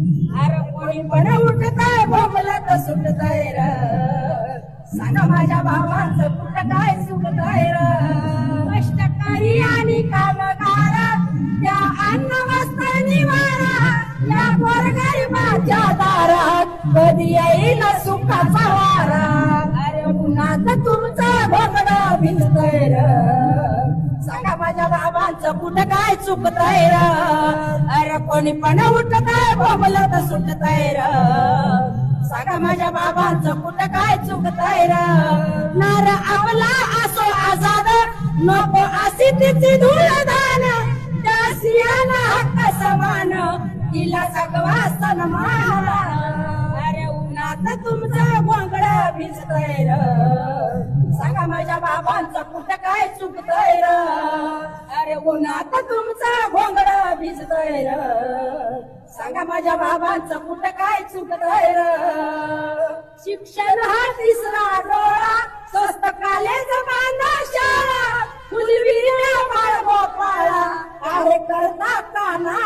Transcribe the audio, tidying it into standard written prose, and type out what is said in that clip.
अरे कोणी पण उठताय बोंबलत सुटताय र सांगा माझ्या भावांचं कुठं काय सुटताय र कष्टकरी आणि कामगार त्या अन्न वस्त्र निवारा या गोरगरिबाच्या दारात कधी येईल सुखाचा वारा अरे उन्हात तुमचं भोगडं भिजतय र सांगा माझ्या बाबांचं कुठं काय चुकतय र अरे कोणी पण उठतय बोंबलत सुटतय र सांगा माझ्या बाबांचं कुठं काय चुकतय र नार आपला असो आजाद नको अशी तिची धूळदान त्या सियाला हक्क समान तिला सगवा सन्मान अरे उन्हात तुमचं गोंगड भिजतय र सांगा माझ्या बाबांचं कुठं काय चुकतय र अरे उन्हात तुमचं गोंगड भिजतय र सांगा माझ्या बाबांचं कुठं काय चुकतय र शिक्षण हा तिसरा डोळा स्वस्त कॉलेज बांधा शाळा फुलविल्या बाळ गोपाळा अरे करता काना